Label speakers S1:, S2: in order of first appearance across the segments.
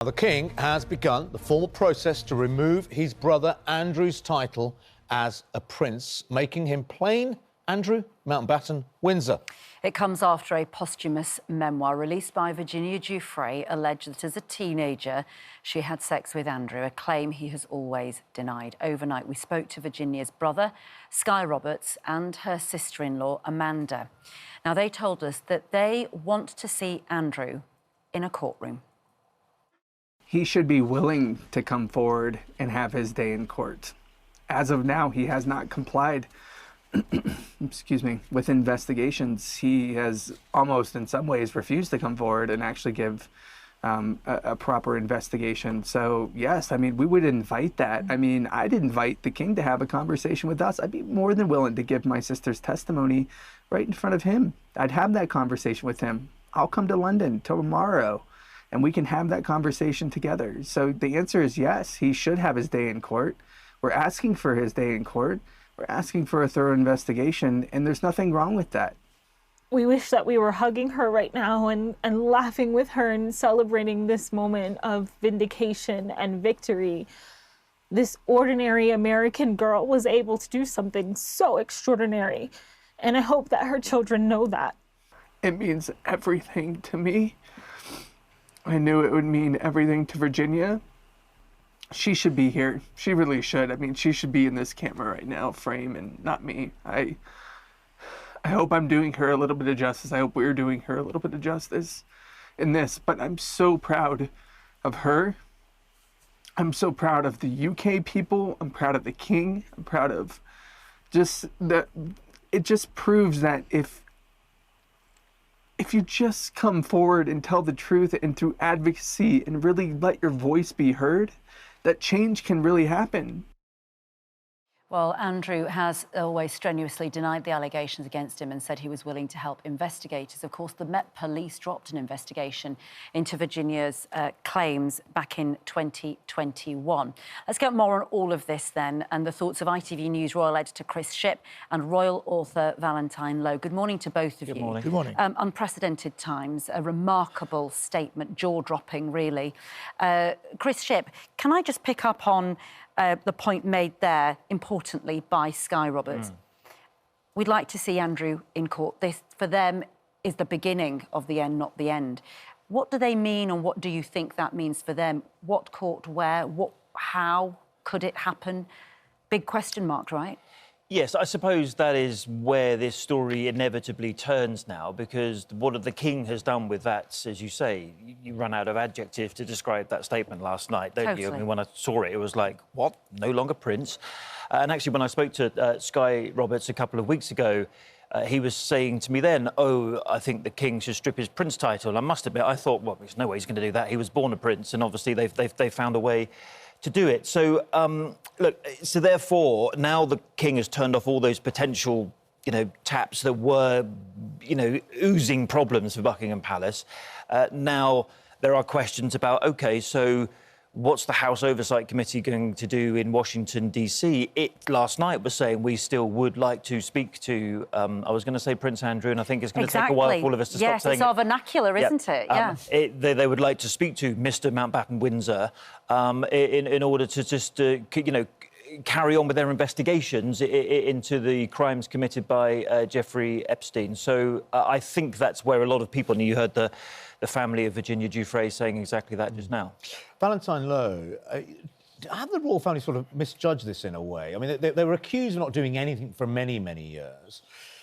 S1: The King has begun the formal process to remove his brother Andrew's title as a prince, making him plain Andrew Mountbatten Windsor.
S2: It comes after a posthumous memoir released by Virginia Giuffre alleged that as a teenager she had sex with Andrew, a claim he has always denied. Overnight, we spoke to Virginia's brother, Sky Roberts, and her sister-in-law, Amanda. Now, they told us that they want to see Andrew in a courtroom.
S3: He should be willing to come forward and have his day in court. As of now, he has not complied excuse me, with investigations. He has almost in some ways refused to come forward and actually give a proper investigation. So yes, I mean, we would invite that. I mean, I'd invite the King to have a conversation with us. I'd be more than willing to give my sister's testimony right in front of him. I'd have that conversation with him. I'll come to London tomorrow and we can have that conversation together. So the answer is yes, he should have his day in court. We're asking for his day in court. We're asking for a thorough investigation, and there's nothing wrong with that.
S4: We wish that we were hugging her right now and laughing with her and celebrating this moment of vindication and victory. This ordinary American girl was able to do something so extraordinary, and I hope that her children know that.
S3: It means everything to me. I knew it would mean everything to Virginia. She should be here. She really should. I mean, she should be in this camera right now, frame, and not me. I hope I'm doing her a little bit of justice. I hope we're doing her a little bit of justice in this. But I'm so proud of her. I'm so proud of the UK people. I'm proud of the King. I'm proud of just that. It just proves that if you just come forward and tell the truth and through advocacy and really let your voice be heard, that change can really happen.
S2: Well, Andrew has always strenuously denied the allegations against him and said he was willing to help investigators. Of course, the Met Police dropped an investigation into Virginia's claims back in 2021. Let's get more on all of this then, and the thoughts of ITV News royal editor Chris Shipp and royal author Valentine Low. Good morning to both of you.
S5: Good morning. Good morning.
S2: Unprecedented times, a remarkable statement, jaw-dropping, really. Chris Shipp, can I just pick up on the point made there, importantly, by Sky Roberts? We'd like to see Andrew in court. This, for them, is the beginning of the end, not the end. What do they mean, and what do you think that means for them? What court, where, what, how could it happen? Big question mark, right?
S5: Yes, I suppose that is where this story inevitably turns now, because what the King has done with that, as you say, you run out of adjective to describe that statement last night, don't you? I mean, when I saw it, it was like, what? No longer Prince? And actually, when I spoke to Sky Roberts a couple of weeks ago, he was saying to me then, oh, I think the King should strip his Prince title. I must admit, I thought, well, there's no way he's going to do that. He was born a Prince, and obviously they've found a way to do it. So, look, so therefore, now the King has turned off all those potential, taps that were, oozing problems for Buckingham Palace. Now there are questions about, OK, so what's the House Oversight Committee going to do in Washington, D.C.? It, last night, was saying we still would like to speak to, I was going to say Prince Andrew, and I think it's going to take a while for all of us to stop saying it.
S2: Yes, it's our vernacular, isn't it? Yeah.
S5: They would like to speak to Mr Mountbatten Windsor in order to just, carry on with their investigations into the crimes committed by Jeffrey Epstein. So I think that's where a lot of people, and you heard the family of Virginia Giuffre saying exactly that just now.
S1: Valentine Low, have the royal family sort of misjudged this in a way? I mean, they were accused of not doing anything for many, many years.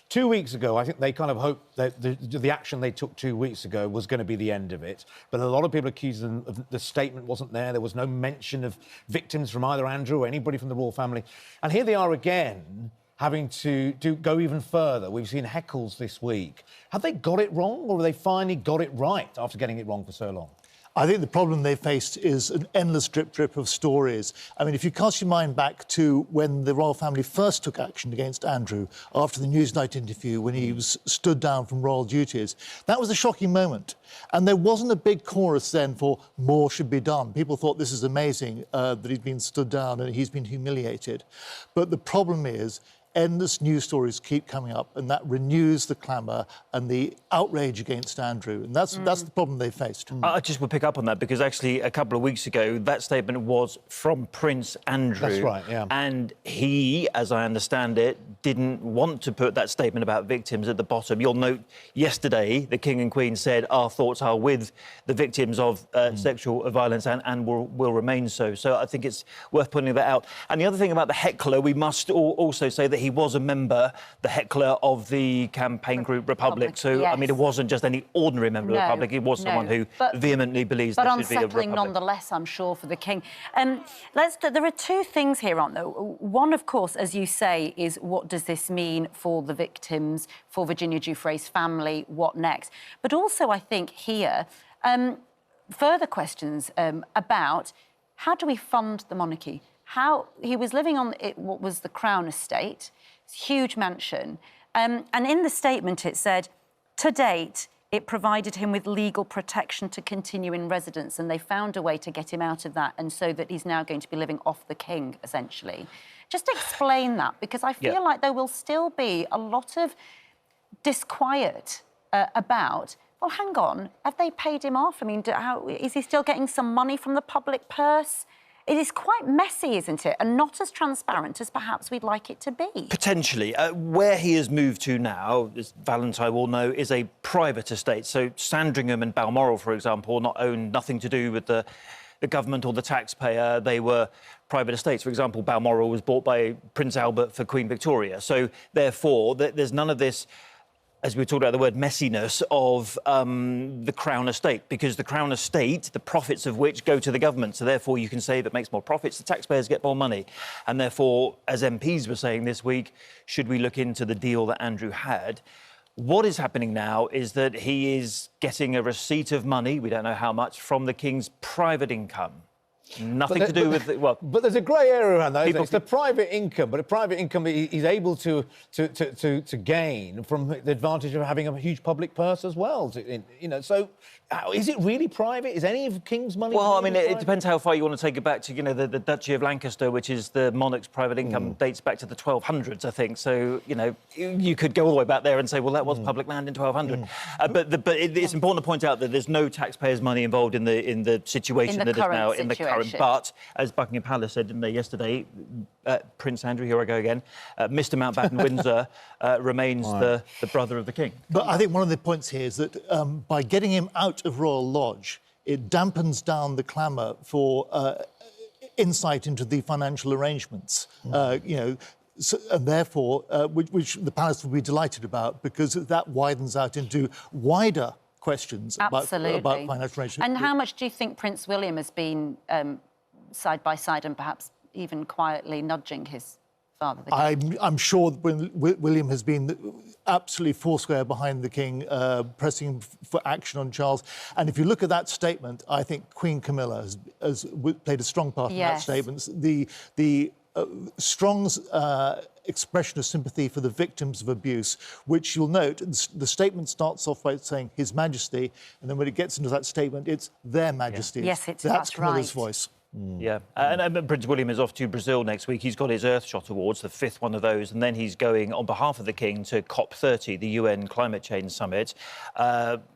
S1: 2 weeks ago, I think they kind of hoped that the action they took 2 weeks ago was going to be the end of it. But a lot of people accused them of the statement wasn't there. There was no mention of victims from either Andrew or anybody from the royal family. And here they are again, having to go even further. We've seen heckles this week. Have they got it wrong, or have they finally got it right after getting it wrong for so long?
S6: I think the problem they faced is an endless drip of stories. I mean, if you cast your mind back to when the royal family first took action against Andrew after the Newsnight interview, when he was stood down from royal duties, that was a shocking moment. And there wasn't a big chorus then for more should be done. People thought this is amazing that he'd been stood down and he's been humiliated. But the problem is endless news stories keep coming up, and that renews the clamour and the outrage against Andrew. And that's the problem they faced.
S5: I just would pick up on that because actually a couple of weeks ago, that statement was from Prince Andrew.
S1: That's right, yeah.
S5: And he, as I understand it, didn't want to put that statement about victims at the bottom. You'll note yesterday the King and Queen said our thoughts are with the victims of sexual violence and will remain so. So I think it's worth pointing that out. And the other thing about the heckler, we must also say that he was a member, the heckler, of the campaign group Republic. So,
S2: yes.
S5: I mean, it wasn't just any ordinary member of the Republic. It was someone who vehemently believes there should be a Republic.
S2: But unsettling nonetheless, I'm sure, for the King. There are two things here, aren't there? One, of course, as you say, is what does this mean for the victims, for Virginia Giuffre's family, what next? But also, I think here, further questions about how do we fund the monarchy? How he was living on what was the Crown estate, huge mansion, and in the statement it said, to date, it provided him with legal protection to continue in residence, and they found a way to get him out of that, and so that he's now going to be living off the King, essentially. Just explain that, because I feel like there will still be a lot of disquiet about, well, hang on, have they paid him off? I mean, is he still getting some money from the public purse? It is quite messy, isn't it? And not as transparent as perhaps we'd like it to be.
S5: Potentially. Where he has moved to now, as Valentine will know, is a private estate. So Sandringham and Balmoral, for example, own nothing to do with the government or the taxpayer. They were private estates. For example, Balmoral was bought by Prince Albert for Queen Victoria. So, therefore, there's none of this, as we talked about the word messiness, of the Crown estate, because the Crown estate, the profits of which go to the government. So therefore you can say if it makes more profits, the taxpayers get more money. And therefore, as MPs were saying this week, should we look into the deal that Andrew had? What is happening now is that he is getting a receipt of money, we don't know how much, from the King's private income. Nothing to do with... Well,
S1: but there's a grey area around that. It's the private income, but a private income he's able to gain from the advantage of having a huge public purse as well. So is it really private? Is any of King's money...
S5: Well,
S1: really
S5: I mean, it depends how far you want to take it back to, the Duchy of Lancaster, which is the monarch's private income, dates back to the 1200s, I think. So, you could go all the way back there and say, well, that was public land in 1200. But it's important to point out that there's no taxpayers' money involved in the situation that is now in the current. But, as Buckingham Palace said, didn't they, yesterday, Prince Andrew, here I go again, Mr Mountbatten Windsor remains the brother of the King.
S6: But I think one of the points here is that by getting him out of Royal Lodge, it dampens down the clamour for insight into the financial arrangements, and therefore, which the Palace will be delighted about, because that widens out into wider questions about financial arrangements.
S2: And how much do you think Prince William has been side by side and perhaps even quietly nudging his father, the King?
S6: I'm sure that William has been absolutely foursquare behind the King, pressing for action on Charles. And if you look at that statement, I think Queen Camilla has played a strong part in that statement. The strong expression of sympathy for the victims of abuse, which you'll note, the statement starts off by saying His Majesty, and then when it gets into that statement, it's Their Majesties.
S2: Yes,
S6: that's Camilla's voice.
S5: Yeah, and Prince William is off to Brazil next week. He's got his Earthshot Awards, the 5th one of those, and then he's going on behalf of the King to COP30, the UN Climate Change Summit.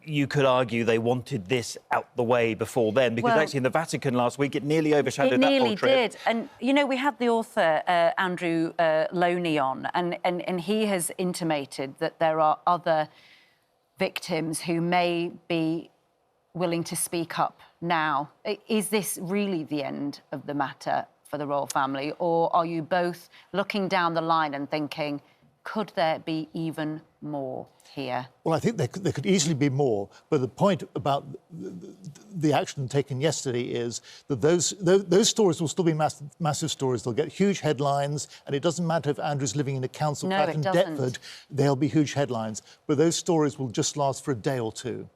S5: You could argue they wanted this out the way before then, because actually in the Vatican last week it nearly overshadowed that whole trip.
S2: It nearly did. And, we had the author, Andrew Low on, and he has intimated that there are other victims who may be willing to speak up now. Is this really the end of the matter for the royal family, or are you both looking down the line and thinking, could there be even more here?
S6: Well, I think there could easily be more, but the point about the action taken yesterday is that those stories will still be massive stories. They'll get huge headlines, and it doesn't matter if Andrew's living in a council flat in Deptford, they'll be huge headlines. But those stories will just last for a day or two.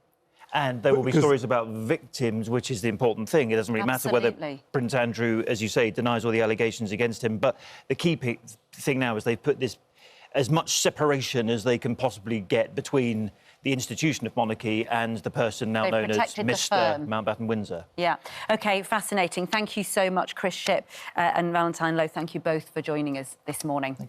S5: And there will be stories about victims, which is the important thing. It doesn't really matter whether Prince Andrew, as you say, denies all the allegations against him. But the key thing now is they've put this as much separation as they can possibly get between the institution of monarchy and the person now known as Mr Mountbatten Windsor. Yeah.
S2: OK, fascinating. Thank you so much, Chris Shipp and Valentine Low. Thank you both for joining us this morning.